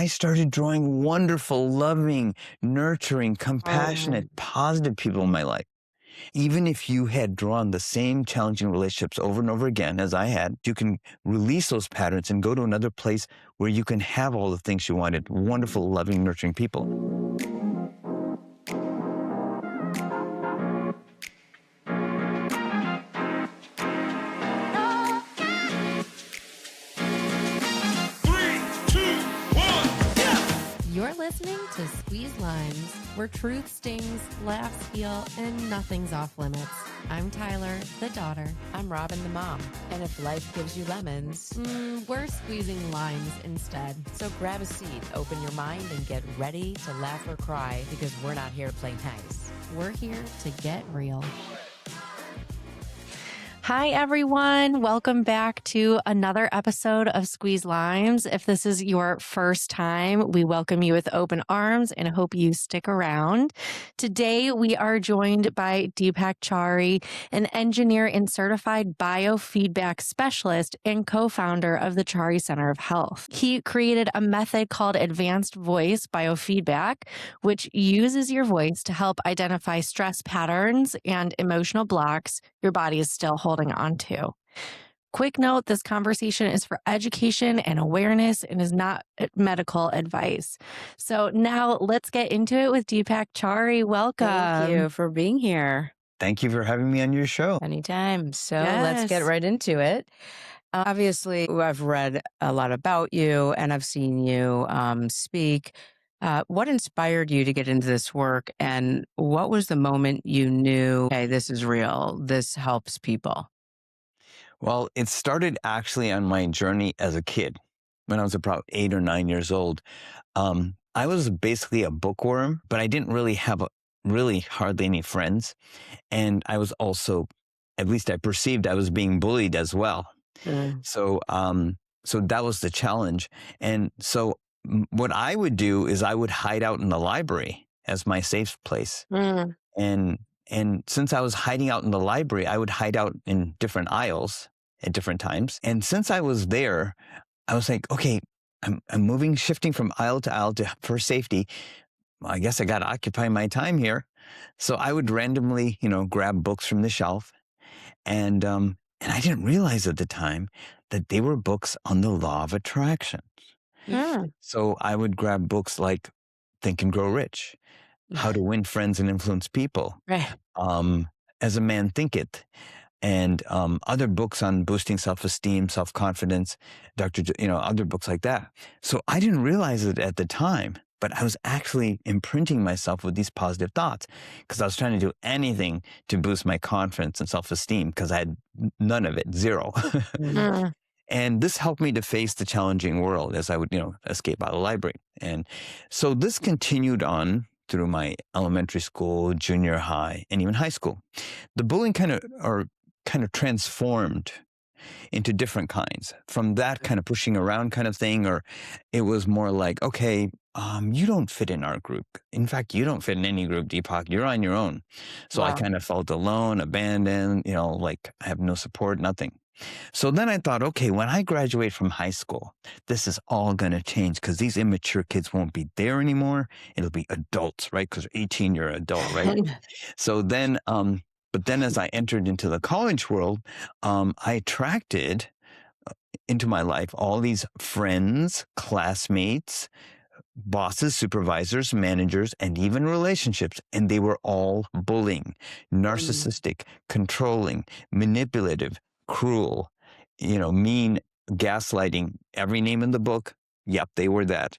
I started drawing wonderful, loving, nurturing, compassionate, positive people in my life. Even if you had drawn the same challenging relationships over and over again as I had, you can release those patterns and go to another place where you can have all the things you wanted, wonderful, loving, nurturing people. You're listening to Squeeze Lines, where truth stings, laughs heal, and nothing's off limits. I'm Tyler, the daughter. I'm Robin, the mom. And if life gives you lemons, we're squeezing limes instead. So grab a seat, open your mind, and get ready to laugh or cry, because we're not here to play nice. We're here to get real. Hi, everyone. Welcome back to another episode of Squeeze Limes. If this is your first time, we welcome you with open arms and hope you stick around. Today, we are joined by Deepak Chari, an engineer and certified biofeedback specialist and co-founder of the Chari Center of Health. He created a method called Advanced Voice Biofeedback, which uses your voice to help identify stress patterns and emotional blocks your body is still holding on to. Quick note, this conversation is for education and awareness and is not medical advice. So now let's get into it with Deepak Chari. Welcome. Thank you for being here. Thank you for having me on your show. Anytime. So let's get right into it. Obviously, I've read a lot about you and I've seen you speak. What inspired you to get into this work, and what was the moment you knew, hey, this is real, this helps people? Well, it started actually on my journey as a kid when I was about 8 or 9 years old. I was basically a bookworm, but I didn't really have hardly any friends. And I was also, at least I perceived I was being bullied as well. So that was the challenge. And so what I would do is I would hide out in the library as my safe place. And since I was hiding out in the library, I would hide out in different aisles at different times. And since I was there, I was like, okay, I'm shifting from aisle to aisle for safety. Well, I guess I got to occupy my time here. So I would randomly, grab books from the shelf. And I didn't realize at the time that they were books on the law of attraction. So I would grab books like Think and Grow Rich, How to Win Friends and Influence People, As a Man Thinketh, and other books on boosting self-esteem, self-confidence, other books like that. So I didn't realize it at the time, but I was actually imprinting myself with these positive thoughts because I was trying to do anything to boost my confidence and self-esteem because I had none of it, zero. And this helped me to face the challenging world as I would, escape out of the library. And so this continued on through my elementary school, junior high, and even high school. The bullying kind of transformed into different kinds. From that kind of pushing around kind of thing, or it was more like, okay, you don't fit in our group. In fact, you don't fit in any group, Deepak. You're on your own. So I kind of felt alone, abandoned, like I have no support, nothing. So then I thought, okay, when I graduate from high school, this is all going to change because these immature kids won't be there anymore. It'll be adults, right? Because 18, you're an adult, right? So then, but then as I entered into the college world, I attracted into my life all these friends, classmates, bosses, supervisors, managers, and even relationships. And they were all bullying, narcissistic, controlling, manipulative, cruel, mean, gaslighting, every name in the book. Yep, they were that.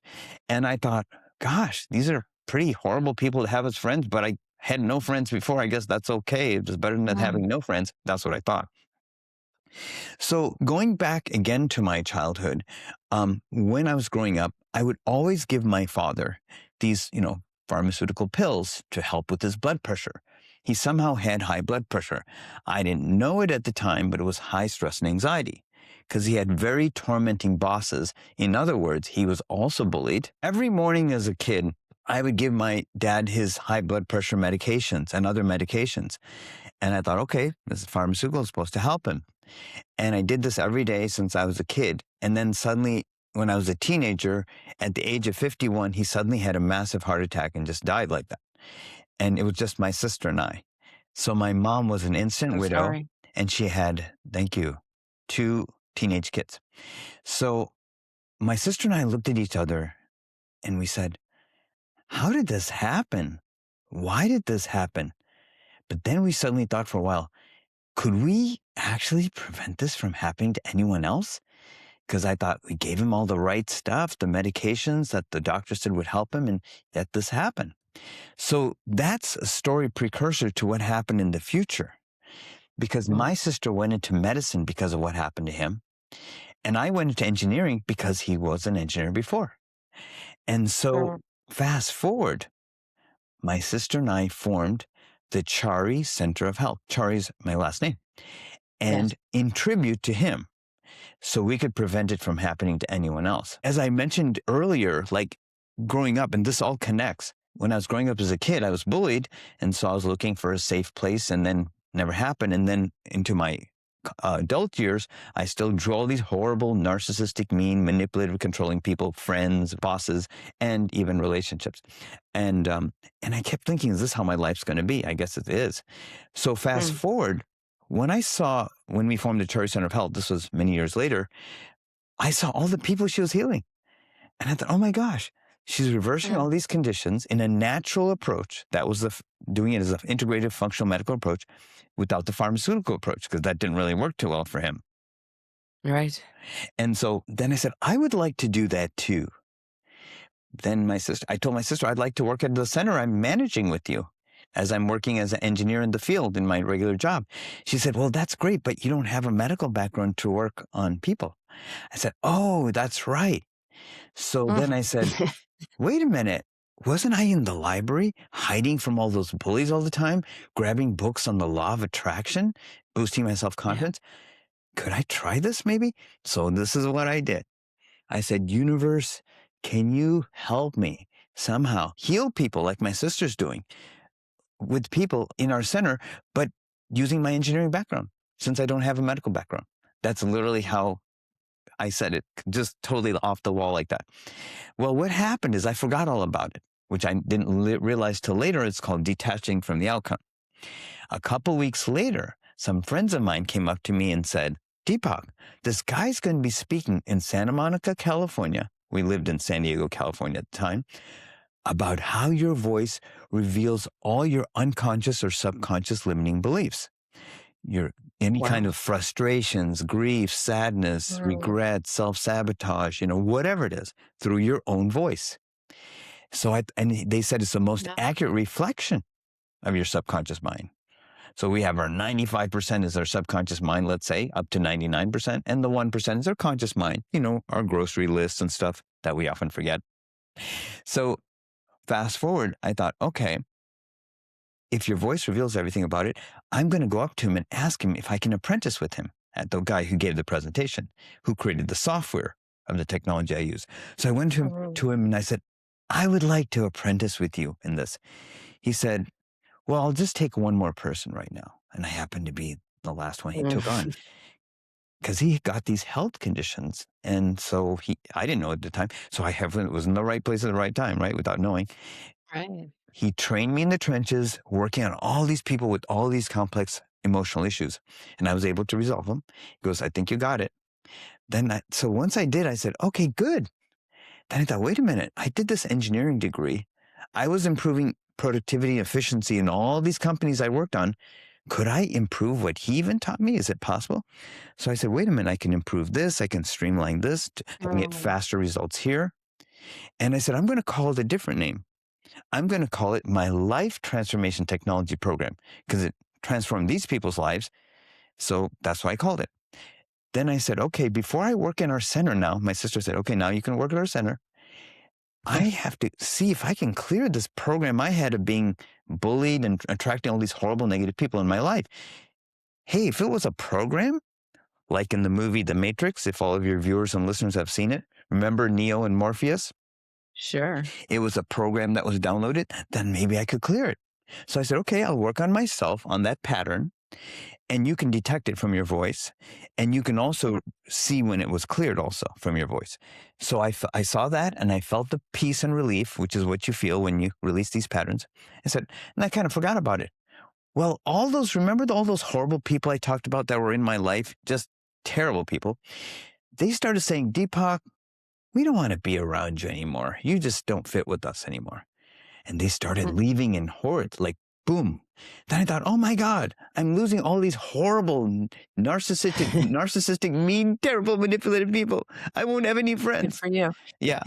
And I thought, gosh, these are pretty horrible people to have as friends, but I had no friends before. I guess that's okay. It was better than having no friends. That's what I thought. So going back again to my childhood, when I was growing up, I would always give my father these, pharmaceutical pills to help with his blood pressure. He somehow had high blood pressure. I didn't know it at the time, but it was high stress and anxiety because he had very tormenting bosses. In other words, he was also bullied. Every morning as a kid, I would give my dad his high blood pressure medications and other medications. And I thought, okay, this pharmaceutical is supposed to help him. And I did this every day since I was a kid. And then suddenly when I was a teenager, at the age of 51, he suddenly had a massive heart attack and just died like that. And it was just my sister and I. So my mom was an instant I'm widow, sorry. and she had, thank you, 2 teenage kids. So my sister and I looked at each other and we said, how did this happen? Why did this happen? But then we suddenly thought for a while, could we actually prevent this from happening to anyone else? Because I thought we gave him all the right stuff, the medications that the doctor said would help him, and yet this happened. So that's a story precursor to what happened in the future. Because my sister went into medicine because of what happened to him. And I went into engineering because he was an engineer before. And so fast forward, my sister and I formed the Chari Center of Health. Chari's my last name. And in tribute to him, so we could prevent it from happening to anyone else. As I mentioned earlier, like growing up, and this all connects. When I was growing up as a kid, I was bullied. And so I was looking for a safe place, and then never happened. And then into my adult years, I still drew all these horrible, narcissistic, mean, manipulative, controlling people, friends, bosses, and even relationships. And I kept thinking, is this how my life's going to be? I guess it is. So fast forward, when we formed the Chari Center of Health, this was many years later, I saw all the people she was healing. And I thought, oh my gosh, she's reversing all these conditions in a natural approach. That was doing it as an integrative functional medical approach without the pharmaceutical approach, because that didn't really work too well for him. Right. And so then I said, I would like to do that too. Then I told my sister, I'd like to work at the center I'm managing with you, as I'm working as an engineer in the field in my regular job. She said, well, that's great, but you don't have a medical background to work on people. I said, oh, that's right. So then I said, wait a minute. Wasn't I in the library hiding from all those bullies all the time, grabbing books on the law of attraction, boosting my self-confidence? Could I try this maybe? So this is what I did. I said, universe, can you help me somehow heal people like my sister's doing with people in our center, but using my engineering background, since I don't have a medical background? That's literally how I said it, just totally off the wall like that. Well, what happened is I forgot all about it, which I didn't realize till later. It's called detaching from the outcome. A couple weeks later, some friends of mine came up to me and said, Deepak, this guy's going to be speaking in Santa Monica, California. We lived in San Diego, California at the time, about how your voice reveals all your unconscious or subconscious limiting beliefs. Any kind of frustrations, grief, sadness, regret, self-sabotage, whatever it is, through your own voice. So and they said it's the most accurate reflection of your subconscious mind. So we have our 95% is our subconscious mind, let's say, up to 99%, and the 1% is our conscious mind, our grocery lists and stuff that we often forget. So fast forward, I thought, okay, if your voice reveals everything about it, I'm going to go up to him and ask him if I can apprentice with him, at the guy who gave the presentation, who created the software of the technology I use. So I went to him and I said, I would like to apprentice with you in this. He said, well, I'll just take one more person right now. And I happened to be the last one he took on, because he got these health conditions. And so I didn't know at the time. So I was in the right place at the right time, right? Without knowing. Right. He trained me in the trenches, working on all these people with all these complex emotional issues. And I was able to resolve them. He goes, I think you got it. So once I did, I said, okay, good. Then I thought, wait a minute. I did this engineering degree. I was improving productivity, efficiency in all these companies I worked on. Could I improve what he even taught me? Is it possible? So I said, wait a minute. I can improve this. I can streamline this. I can get faster results here. And I said, I'm going to call it a different name. I'm going to call it my Life Transformation Technology Program, because it transformed these people's lives. So that's why I called it. Then I said, okay, before I work in our center now, my sister said, okay, now you can work at our center. I have to see if I can clear this program I had of being bullied and attracting all these horrible negative people in my life. Hey, if it was a program, like in the movie The Matrix, if all of your viewers and listeners have seen it, remember Neo and Morpheus? Sure. It was a program that was downloaded, then maybe I could clear it. So I said, okay, I'll work on myself on that pattern. And you can detect it from your voice. And you can also see when it was cleared also from your voice. So I saw that and I felt the peace and relief, which is what you feel when you release these patterns. And I kind of forgot about it. Well, remember all those horrible people I talked about that were in my life, just terrible people? They started saying, Deepak, we don't want to be around you anymore. You just don't fit with us anymore. And they started leaving in hordes, like boom. Then I thought, oh my God, I'm losing all these horrible, narcissistic, mean, terrible, manipulative people. I won't have any friends. Good for you. Yeah.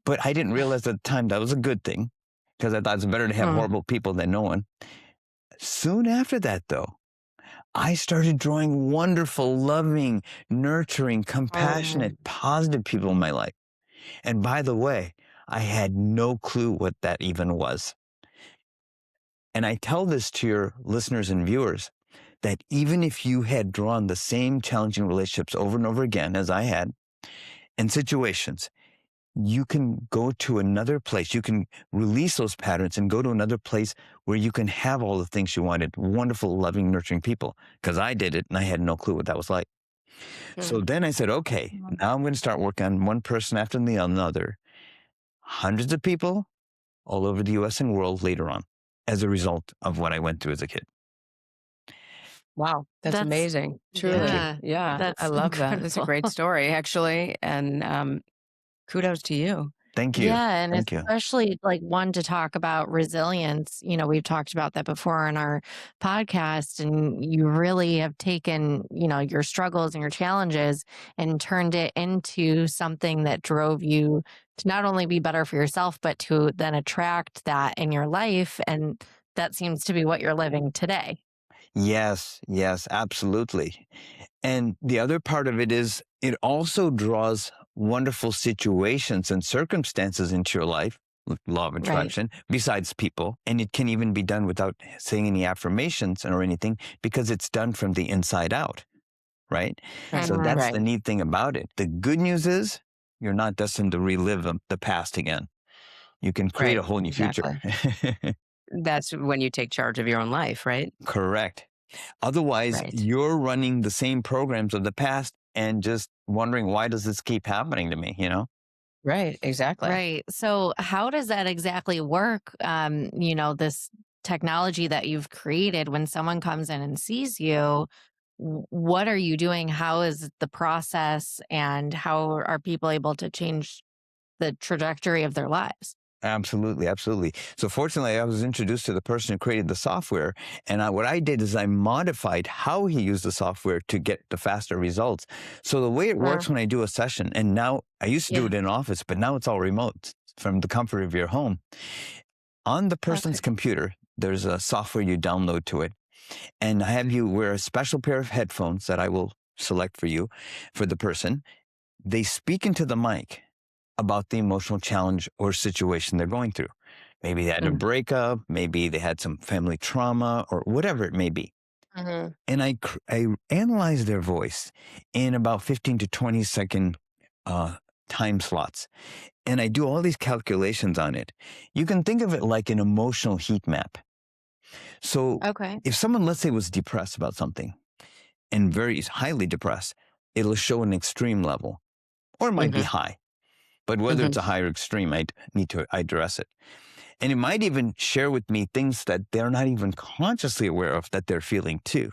But I didn't realize at the time that was a good thing, because I thought it's better to have horrible people than no one. Soon after that, though, I started drawing wonderful, loving, nurturing, compassionate, positive people in my life. And by the way, I had no clue what that even was. And I tell this to your listeners and viewers, that even if you had drawn the same challenging relationships over and over again as I had, in situations, you can go to another place. You can release those patterns and go to another place where you can have all the things you wanted, wonderful, loving, nurturing people. Because I did it and I had no clue what that was like. So then I said, okay, now I'm going to start working on one person after the another, hundreds of people all over the US and world later on, as a result of what I went through as a kid. Wow, that's amazing. Truly. Yeah, I love that. That's a great story, actually. And kudos to you. Thank you. Yeah, and Thank you. especially like one to talk about resilience. We've talked about that before on our podcast, and you really have taken, your struggles and your challenges and turned it into something that drove you to not only be better for yourself, but to then attract that in your life. And that seems to be what you're living today. Yes, absolutely. And the other part of it is it also draws wonderful situations and circumstances into your life, law of attraction, besides people. And it can even be done without saying any affirmations or anything, because it's done from the inside out, right? So that's the neat thing about it. The good news is you're not destined to relive the past again. You can create a whole new future. That's when you take charge of your own life, right? Correct. Otherwise, you're running the same programs of the past and just wondering, why does this keep happening to me, Right, exactly. Right. So how does that exactly work? This technology that you've created, when someone comes in and sees you, what are you doing? How is the process, and how are people able to change the trajectory of their lives? Absolutely. So fortunately, I was introduced to the person who created the software. And what I did is I modified how he used the software to get the faster results. So the way it works when I do a session, and now I used to do it in office, but now it's all remote from the comfort of your home. On the person's computer, there's a software you download to it. And I have you wear a special pair of headphones that I will select for you, for the person. They speak into the mic about the emotional challenge or situation they're going through. Maybe they had a breakup, maybe they had some family trauma, or whatever it may be. And I analyze their voice in about 15 to 20 second time slots. And I do all these calculations on it. You can think of it like an emotional heat map. So if someone, let's say, was depressed about something and very highly depressed, it'll show an extreme level, or it might be high. But whether it's a high or extreme, I need to address it. And it might even share with me things that they're not even consciously aware of that they're feeling too.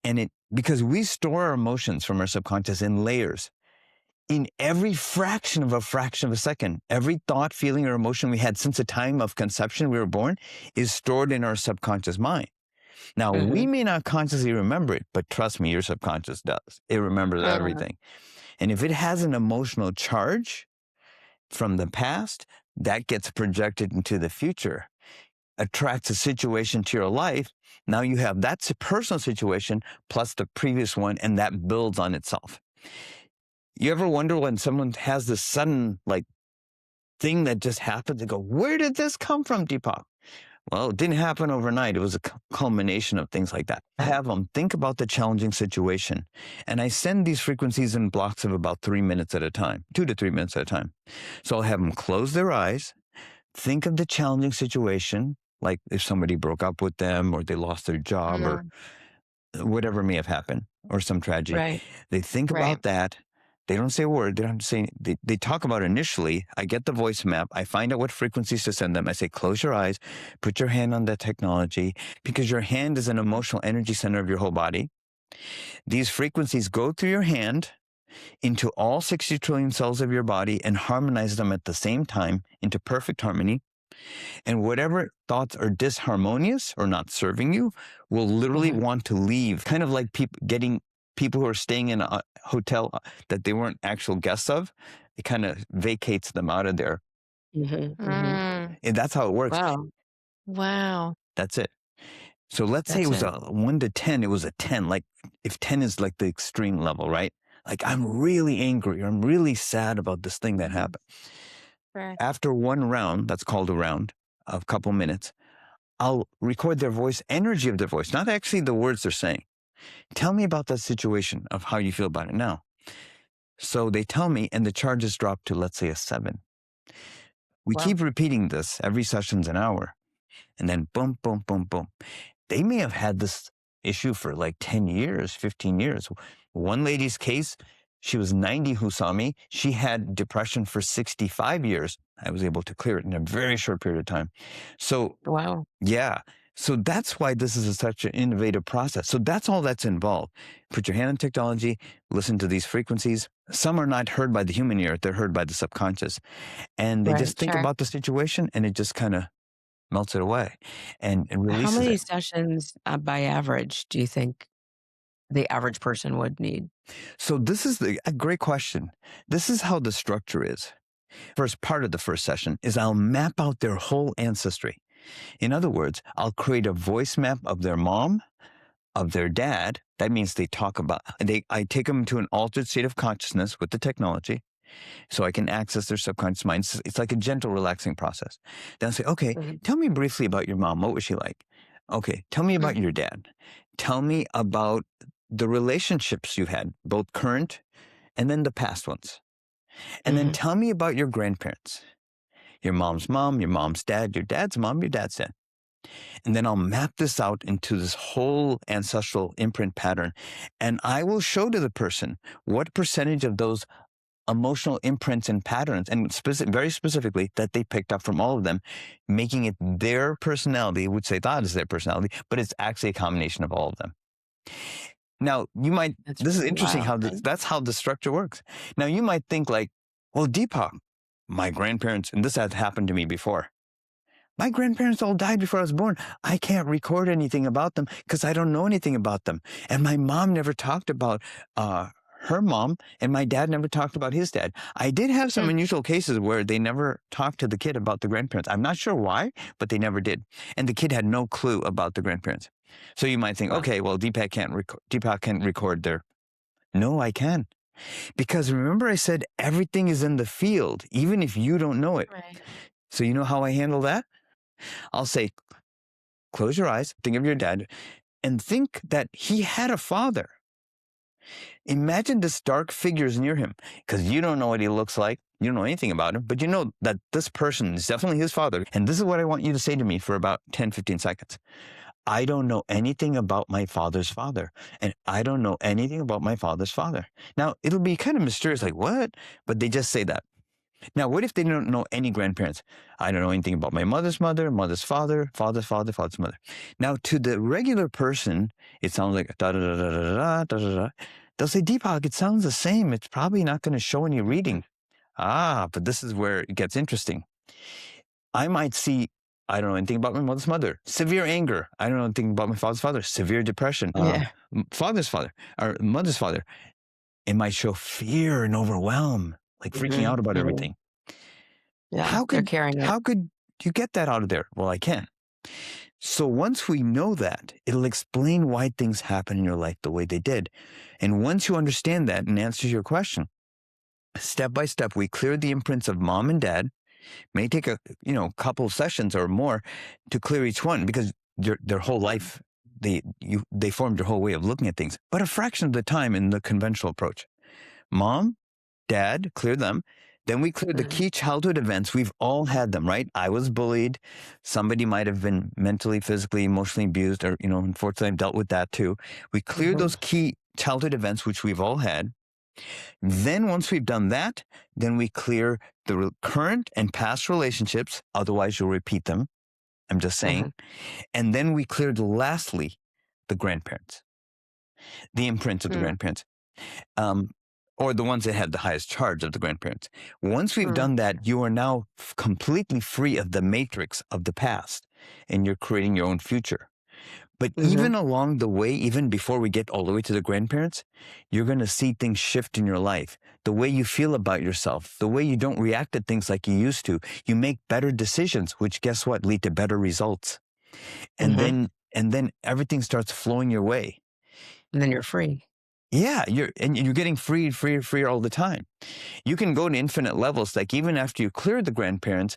And because we store our emotions from our subconscious in layers, in every fraction of a second, every thought, feeling, or emotion we had since the time of conception, we were born, is stored in our subconscious mind. Now, we may not consciously remember it, but trust me, your subconscious does. It remembers everything. And if it has an emotional charge from the past, that gets projected into the future, attracts a situation to your life. Now you have that personal situation plus the previous one, and that builds on itself. You ever wonder when someone has this sudden thing that just happened, they go, where did this come from, Deepak? Well, it didn't happen overnight. It was a culmination of things like that. I have them think about the challenging situation, and I send these frequencies in blocks of about 3 minutes at a time, 2 to 3 minutes at a time. So I'll have them close their eyes, think of the challenging situation, like if somebody broke up with them or they lost their job or whatever may have happened or some tragedy. Right. They think about that. They don't say a word. They don't say, they talk about it initially. I get the voice map. I find out what frequencies to send them. I say, close your eyes, put your hand on that technology, because your hand is an emotional energy center of your whole body. These frequencies go through your hand into all 60 trillion cells of your body and harmonize them at the same time into perfect harmony. And whatever thoughts are disharmonious or not serving you will literally want to leave. Kind of like people who are staying in a hotel that they weren't actual guests of. It kind of vacates them out of there. And that's how it works. Wow. That's it. So let's say it was a 1 to 10. It was a 10. Like if 10 is like the extreme level, right? Like I'm really angry or I'm really sad about this thing that happened. Right. After one round, that's called a round, of a couple minutes, I'll record their voice, energy of their voice, not actually the words they're saying. Tell me about that situation of how you feel about it now. So they tell me, and the charges drop to, let's say, a 7. We keep repeating this. Every session's an hour. And then boom, boom, boom, boom. They may have had this issue for like 10 years, 15 years. One lady's case, she was 90 who saw me. She had depression for 65 years. I was able to clear it in a very short period of time. So, yeah. So that's why this is such an innovative process. So that's all that's involved. Put your hand on technology, listen to these frequencies. Some are not heard by the human ear. They're heard by the subconscious. And they just think about the situation and it just kind of melts it away and releases it. How many sessions by average do you think the average person would need? So this is a great question. This is how the structure is. First part of the first session is I'll map out their whole ancestry. In other words, I'll create a voice map of their mom, of their dad. That means they talk about, I take them to an altered state of consciousness with the technology so I can access their subconscious mind. It's like a gentle, relaxing process. Then I'll say, okay, tell me briefly about your mom. What was she like? Okay, tell me about your dad. Tell me about the relationships you had, both current and then the past ones. And then tell me about your grandparents, your mom's mom, your mom's dad, your dad's mom, your dad's dad. And then I'll map this out into this whole ancestral imprint pattern. And I will show to the person what percentage of those emotional imprints and patterns, and very specifically that they picked up from all of them, making it their personality, which they thought is their personality, but it's actually a combination of all of them. Now, this is interesting how that's how the structure works. Now, you might think like, well, Deepak, my grandparents, and this has happened to me before. My grandparents all died before I was born. I can't record anything about them because I don't know anything about them. And my mom never talked about her mom, and my dad never talked about his dad. I did have some unusual cases where they never talked to the kid about the grandparents. I'm not sure why, but they never did. And the kid had no clue about the grandparents. So you might think, okay, well, Deepak can't record their. No, I can. Because remember I said everything is in the field, even if you don't know it. Right. So you know how I handle that? I'll say, close your eyes, think of your dad, and think that he had a father. Imagine this dark figures near him, because you don't know what he looks like. You don't know anything about him, but you know that this person is definitely his father. And this is what I want you to say to me for about 10, 15 seconds. I don't know anything about my father's father, and I don't know anything about my father's father. Now, it'll be kind of mysterious, like, what? But they just say that. Now, what if they don't know any grandparents? I don't know anything about my mother's mother, mother's father, father's father, father's mother. Now, to the regular person, it sounds like da-da-da-da-da-da-da-da-da. They'll say, Deepak, it sounds the same. It's probably not going to show any reading. But this is where it gets interesting. I might see, I don't know anything about my mother's mother. Severe anger. I don't know anything about my father's father. Severe depression. Father's father or mother's father. It might show fear and overwhelm, like freaking out about everything. Yeah, how could you get that out of there? Well, I can. So once we know that, it'll explain why things happen in your life the way they did. And once you understand that and answers your question, step by step, we clear the imprints of mom and dad. May take a couple of sessions or more to clear each one, because their whole life, they formed their whole way of looking at things. But a fraction of the time in the conventional approach. Mom, dad, clear them. Then we clear the key childhood events. We've all had them, right? I was bullied. Somebody might have been mentally, physically, emotionally abused, or, unfortunately, I've dealt with that too. We clear those key childhood events, which we've all had. Then once we've done that, then we clear the current and past relationships. Otherwise, you'll repeat them. I'm just saying. And then we cleared lastly the grandparents, the imprints of the grandparents. Or the ones that had the highest charge of the grandparents. Once we've done that, you are now completely free of the matrix of the past, and you're creating your own future. But even along the way, even before we get all the way to the grandparents, you're going to see things shift in your life. The way you feel about yourself, the way you don't react to things like you used to. You make better decisions, which guess what? Lead to better results. And then everything starts flowing your way. And then you're free. Yeah, you're getting freer all the time. You can go to infinite levels. Like even after you clear the grandparents,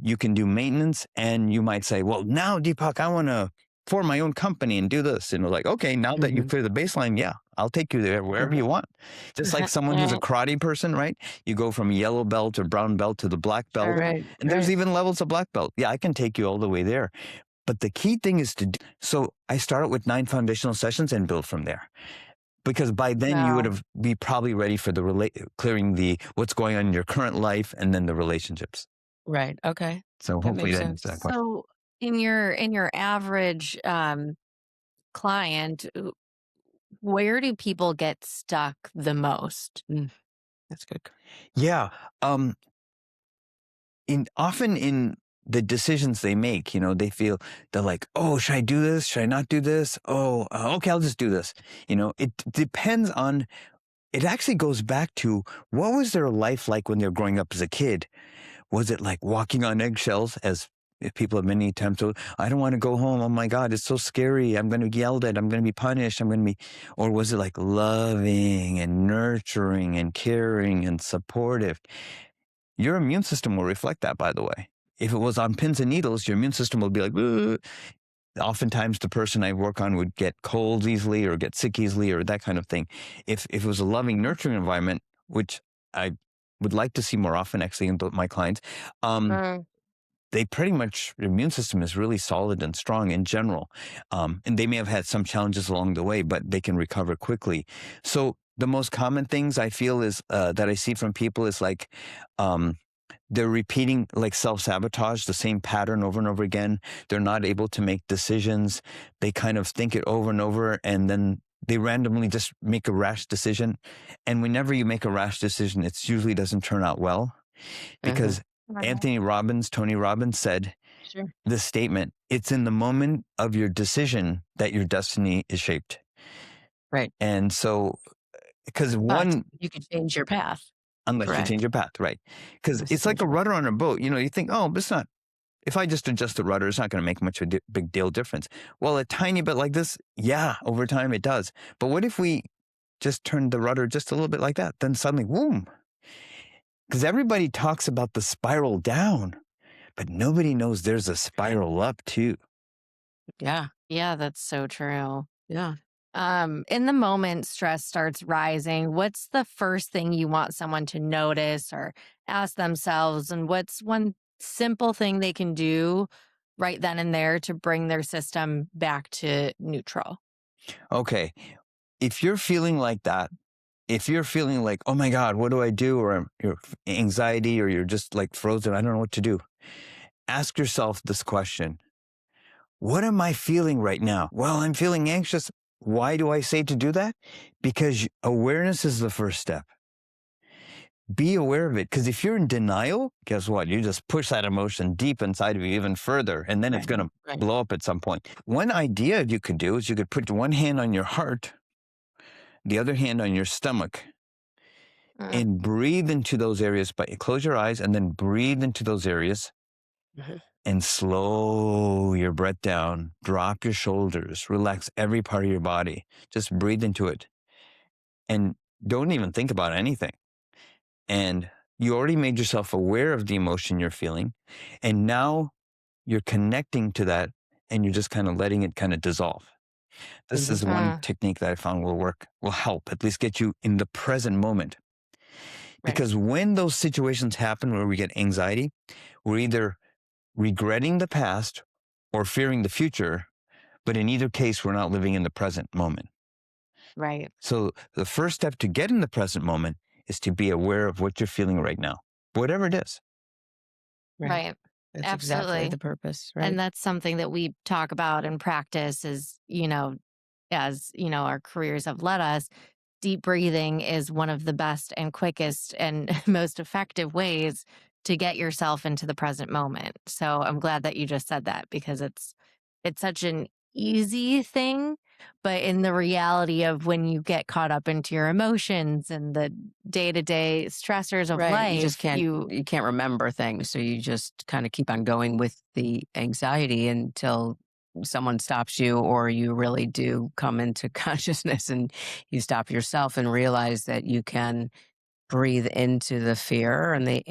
you can do maintenance, and you might say, well, now Deepak, I want to form my own company and do this. And like, okay, now that you clear the baseline, yeah, I'll take you there wherever you want. Just like someone who's a karate person, right? You go from yellow belt or brown belt to the black belt. And there's even levels of black belt. Yeah, I can take you all the way there. But the key thing is so I start out with 9 foundational sessions and build from there. Because by then you would be probably ready for clearing what's going on in your current life and then the relationships. Right. Okay. So hopefully that answers that question. So in your average client, where do people get stuck the most? That's good. Yeah. Often in the decisions they make, they're like, oh, should I do this? Should I not do this? Oh, okay, I'll just do this. It depends on, it actually goes back to what was their life like when they were growing up as a kid? Was it like walking on eggshells, as people have many times told, I don't want to go home. Oh my God, it's so scary. I'm going to be yelled at. I'm going to be punished. Or was it like loving and nurturing and caring and supportive? Your immune system will reflect that, by the way. If it was on pins and needles, your immune system will be like, ugh. Oftentimes the person I work on would get colds easily or get sick easily or that kind of thing. If it was a loving, nurturing environment, which I would like to see more often actually in my clients, they pretty much, the immune system is really solid and strong in general. And they may have had some challenges along the way, but they can recover quickly. So the most common things I feel is that I see from people is like, they're repeating like self-sabotage, the same pattern over and over again. They're not able to make decisions. They kind of think it over and over, and then they randomly just make a rash decision. And whenever you make a rash decision, it usually doesn't turn out well. Because Tony Robbins said this statement, it's in the moment of your decision that your destiny is shaped. Right. And so, because you could change your path. Unless you change your path, right? Because it's like a rudder on a boat. You think, oh, but it's not, if I just adjust the rudder, it's not going to make much of a big deal difference. Well, a tiny bit like this, yeah, over time it does. But what if we just turn the rudder just a little bit like that? Then suddenly, boom. Because everybody talks about the spiral down, but nobody knows there's a spiral up too. Yeah. Yeah, that's so true. Yeah. In the moment stress starts rising, what's the first thing you want someone to notice or ask themselves? And what's one simple thing they can do right then and there to bring their system back to neutral? Okay. If you're feeling like that, if you're feeling like, oh my God, what do I do? Or you're anxiety, or you're just like frozen, I don't know what to do. Ask yourself this question. What am I feeling right now? Well, I'm feeling anxious. Why do I say to do that? Because awareness is the first step. Be aware of it. Because if you're in denial, guess what? You just push that emotion deep inside of you even further, and then it's going to blow up at some point. One idea you could do is you could put one hand on your heart, the other hand on your stomach, and breathe into those areas. But close your eyes and then breathe into those areas. And slow your breath down, drop your shoulders, relax every part of your body. Just breathe into it. And don't even think about anything. And you already made yourself aware of the emotion you're feeling. And now you're connecting to that, and you're just kind of letting it kind of dissolve. This is one technique that I found will help, at least get you in the present moment. Because when those situations happen where we get anxiety, we're either regretting the past or fearing the future, but in either case, we're not living in the present moment. Right. So the first step to get in the present moment is to be aware of what you're feeling right now, whatever it is. Right. That's Absolutely. exactly the purpose, right? And that's something that we talk about and practice is, as, our careers have led us. Deep breathing is one of the best and quickest and most effective ways to get yourself into the present moment. So I'm glad that you just said that because it's such an easy thing, but in the reality of when you get caught up into your emotions and the day-to-day stressors of life, you just can't remember things, so you just kind of keep on going with the anxiety until someone stops you, or you really do come into consciousness and you stop yourself and realize that you can breathe into the fear and the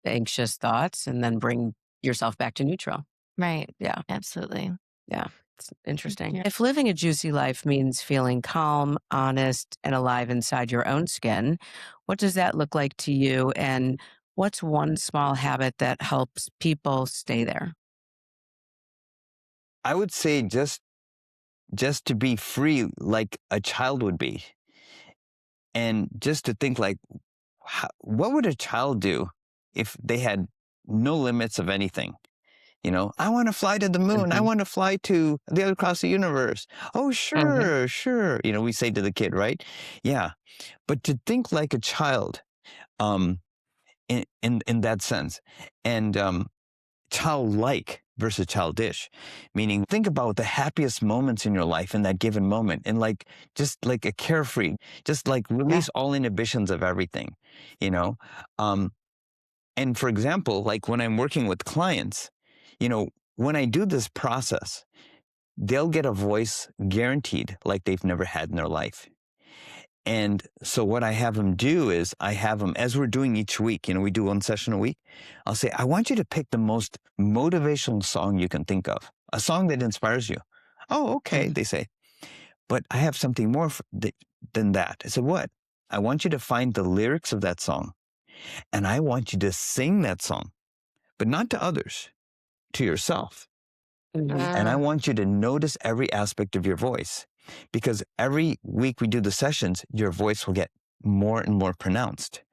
anxious thoughts and then bring yourself back to neutral. Right. Yeah. Absolutely. Yeah. It's interesting. Yeah. If living a juicy life means feeling calm, honest, and alive inside your own skin, what does that look like to you? And what's one small habit that helps people stay there? I would say just to be free like a child would be. And just to think like, what would a child do if they had no limits of anything? I want to fly to the moon. I want to fly to the other across the universe. Oh, sure, sure. We say to the kid, right? Yeah. But to think like a child, in that sense, and childlike versus childish, meaning think about the happiest moments in your life in that given moment, and just like a carefree, just like release all inhibitions of everything, you know. And for example, like when I'm working with clients, when I do this process, they'll get a voice guaranteed like they've never had in their life. And so what I have them do is I have them, as we're doing each week, we do one session a week. I'll say, I want you to pick the most motivational song you can think of, a song that inspires you. Oh, okay, they say. But I have something more than that. I said, what? I want you to find the lyrics of that song, and I want you to sing that song, but not to others, to yourself. And I want you to notice every aspect of your voice, because every week we do the sessions, your voice will get more and more pronounced,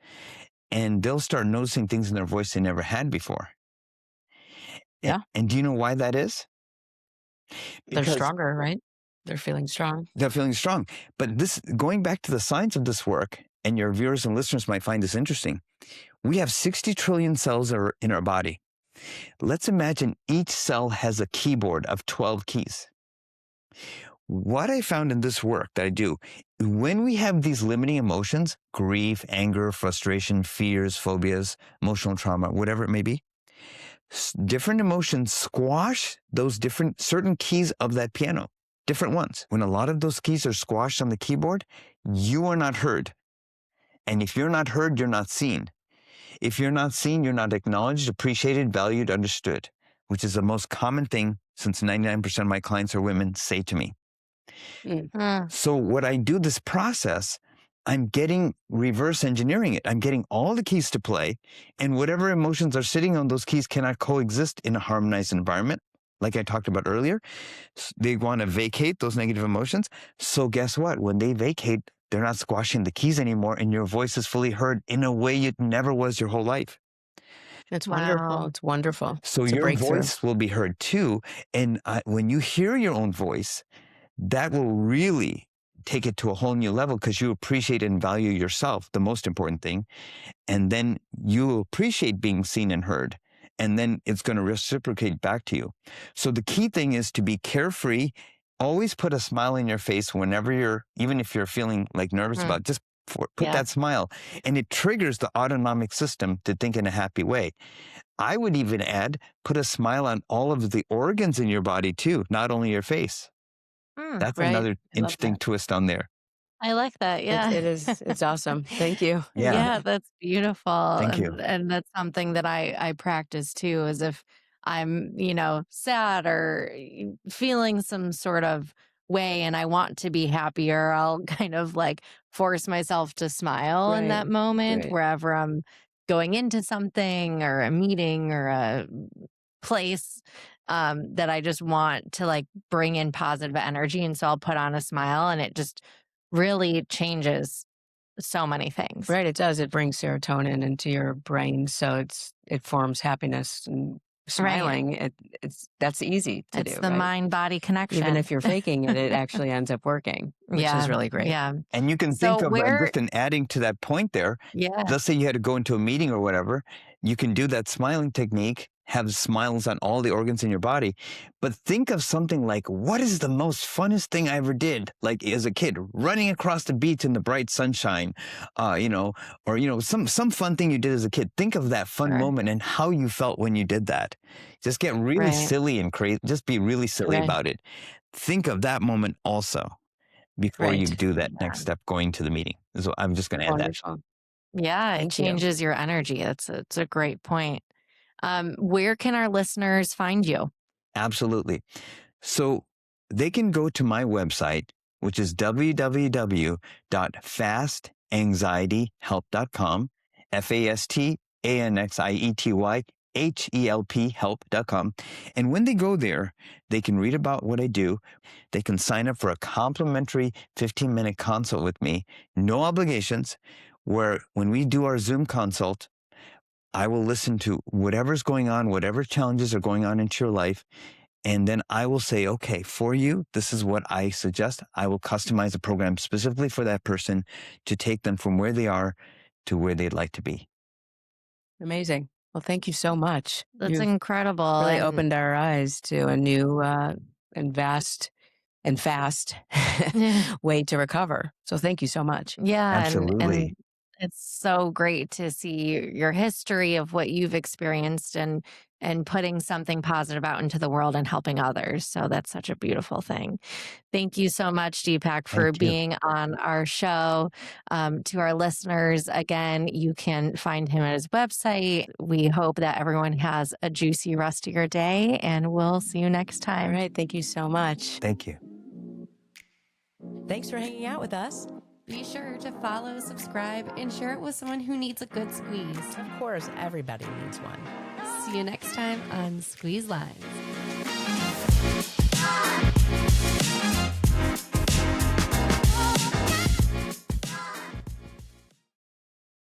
and they'll start noticing things in their voice they never had before. Yeah. And do you know why that is? They're stronger, right? They're feeling strong. They're feeling strong. But going back to the science of this work, and your viewers and listeners might find this interesting, we have 60 trillion cells in our body. Let's imagine each cell has a keyboard of 12 keys. What I found in this work that I do, when we have these limiting emotions, grief, anger, frustration, fears, phobias, emotional trauma, whatever it may be, different emotions squash those certain keys of that piano, different ones. When a lot of those keys are squashed on the keyboard, you are not heard. And if you're not heard, you're not seen. If you're not seen, you're not acknowledged, appreciated, valued, understood, which is the most common thing, since 99% of my clients are women, say to me. So what I do this process, I'm getting reverse engineering it. I'm getting all the keys to play, and whatever emotions are sitting on those keys cannot coexist in a harmonized environment. Like I talked about earlier, they want to vacate those negative emotions. So guess what? When they vacate, they're not squashing the keys anymore, and your voice is fully heard in a way it never was your whole life. It's wonderful. It's wonderful. So it's your voice will be heard too. And when you hear your own voice, that will really take it to a whole new level, because you appreciate and value yourself, the most important thing. And then you appreciate being seen and heard. And then it's going to reciprocate back to you. So the key thing is to be carefree. Always put a smile in your face whenever even if you're feeling like nervous about it, just put that smile. And it triggers the autonomic system to think in a happy way. I would even add, put a smile on all of the organs in your body too, not only your face. That's another interesting twist on there. I like that. Yeah. It is. It's awesome. Thank you. Yeah, that's beautiful. Thank you. And that's something that I practice too, is if I'm, sad or feeling some sort of way and I want to be happier, I'll kind of like force myself to smile in that moment, wherever I'm going into something or a meeting or a place, that I just want to like bring in positive energy. And so I'll put on a smile and it just really changes so many things. Right. It does. It brings serotonin into your brain. So it forms happiness, and smiling. That's easy to do. It's the mind-body connection. Even if you're faking it, it actually ends up working, which is really great. Yeah. And you can think of, just in adding to that point there, let's say you had to go into a meeting or whatever, you can do that smiling technique, have smiles on all the organs in your body. But think of something like, what is the most funnest thing I ever did? Like as a kid, running across the beach in the bright sunshine, or, some fun thing you did as a kid. Think of that fun moment and how you felt when you did that. Just get really silly and crazy. Just be really silly about it. Think of that moment also before you do that next step, going to the meeting. So I'm just going to add that. Yeah, it changes your energy. It's a great point. Where can our listeners find you? Absolutely. So they can go to my website, which is www.fastanxietyhelp.com, FASTANXIETY help.com. And when they go there, they can read about what I do. They can sign up for a complimentary 15-minute consult with me, no obligations, where when we do our Zoom consult, I will listen to whatever's going on, whatever challenges are going on into your life. And then I will say, okay, for you, this is what I suggest. I will customize a program specifically for that person to take them from where they are to where they'd like to be. Amazing. Well, thank you so much. That's incredible. Really opened our eyes to a new and vast and fast way to recover. So thank you so much. Yeah. Absolutely. And it's so great to see your history of what you've experienced and putting something positive out into the world and helping others. So that's such a beautiful thing. Thank you so much, Deepak, for being on our show. To our listeners, again, you can find him at his website. We hope that everyone has a juicy rest of your day, and we'll see you next time. All right. Thank you so much. Thank you. Thanks for hanging out with us. Be sure to follow, subscribe, and share it with someone who needs a good squeeze. Of course, everybody needs one. See you next time on Squeeze Lines.